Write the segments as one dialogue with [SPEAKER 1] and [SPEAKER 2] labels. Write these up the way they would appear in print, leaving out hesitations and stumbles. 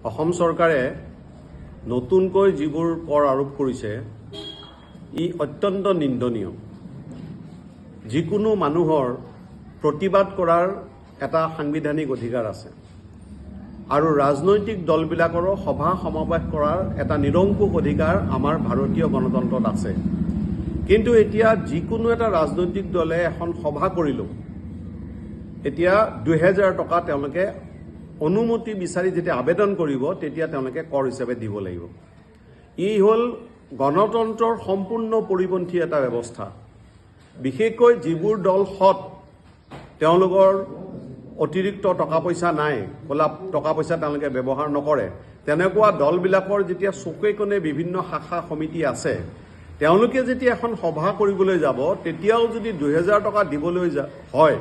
[SPEAKER 1] অসম চৰকাৰে নতুনকৈ যিবোৰ কৰ আৰোপ কৰিছে ই অত্যন্ত নিন্দনীয়। যিকোনো মানুহৰ প্ৰতিবাদ কৰাৰ এটা সাংবিধানিক অধিকাৰ আছে আৰু ৰাজনৈতিক দলবিলাকৰো সভা সমাৱেশ কৰাৰ এটা নিৰংকুশ অধিকাৰ আমাৰ ভাৰতীয় গণতন্ত্ৰত আছে। কিন্তু এতিয়া যিকোনো এটা ৰাজনৈতিক দলে এখন সভা কৰিলেও এতিয়া 2000 টকা তেওঁলোকে অনুমতি বিচাৰি যেতিয়া আবেদন কৰিব তেতিয়া তেওঁলোকে কৰ হিচাপে দিব লাগিব। ই হ'ল গণতন্ত্ৰৰ সম্পূৰ্ণ পৰিপন্থী এটা ব্যৱস্থা। বিশেষকৈ যিবোৰ দল সৎ, তেওঁলোকৰ অতিৰিক্ত টকা পইচা নাই, ক'লা টকা পইচা তেওঁলোকে ব্যৱহাৰ নকৰে, তেনেকুৱা দলবিলাকৰ যেতিয়া চুকে কোণে বিভিন্ন শাখা সমিতি আছে, তেওঁলোকে যেতিয়া এখন সভা কৰিবলৈ যাব তেতিয়াও যদি 2000 টকা দিবলৈ হয়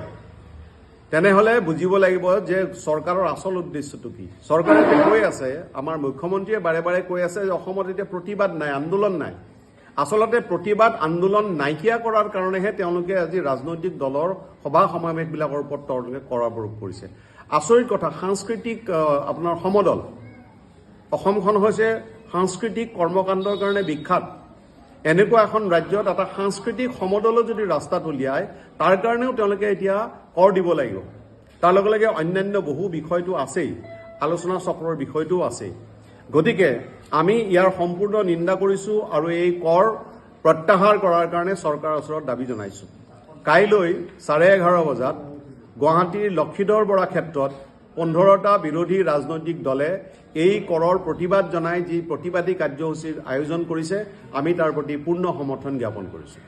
[SPEAKER 1] তেনেহলে বুজিব লাগিব যে চৰকাৰৰ আচল উদ্দেশ্যটো কি। চৰকাৰে কৈ আছে, আমাৰ মুখ্যমন্ত্ৰীয়ে বাৰে বাৰে কৈ আছে যে অসমত এতিয়া প্ৰতিবাদ নাই, আন্দোলন নাই। আচলতে প্ৰতিবাদ আন্দোলন নাইকিয়া কৰাৰ কাৰণেহে তেওঁলোকে আজি ৰাজনৈতিক দলৰ সভা সমাৱেশবিলাকৰ ওপৰত তেওঁলোকে কৰ আৰোপ কৰিছে। আচৰিত কথা, সাংস্কৃতিক আপোনাৰ সমদল, অসমখন হৈছে সাংস্কৃতিক কৰ্মকাণ্ডৰ কাৰণে বিখ্যাত। এনেকুৱা এখন ৰাজ্যত এটা সাংস্কৃতিক সমদলো যদি ৰাস্তাত উলিয়ায় তাৰ কাৰণেও তেওঁলোকে এতিয়া কৰ দিব লাগিব। তাৰ লগে লগে অন্যান্য বহু বিষয়টো আছেই, আলোচনা চক্ৰৰ বিষয়টোও আছেই। গতিকে আমি ইয়াৰ সম্পূৰ্ণ নিন্দা কৰিছোঁ আৰু এই কৰ প্ৰত্যাহাৰ কৰাৰ কাৰণে চৰকাৰৰ ওচৰত দাবী জনাইছোঁ। কাইলৈ 11:30 বজাত গুৱাহাটীৰ লক্ষীধৰ বৰা ক্ষেত্ৰত 15টা বিৰোধী ৰাজনৈতিক দলে এই কৰৰ প্ৰতিবাদ জনাই যি প্ৰতিবাদী কাৰ্যসূচীৰ আয়োজন কৰিছে, আমি তাৰ প্ৰতি পূৰ্ণ সমৰ্থন জ্ঞাপন কৰিছোঁ।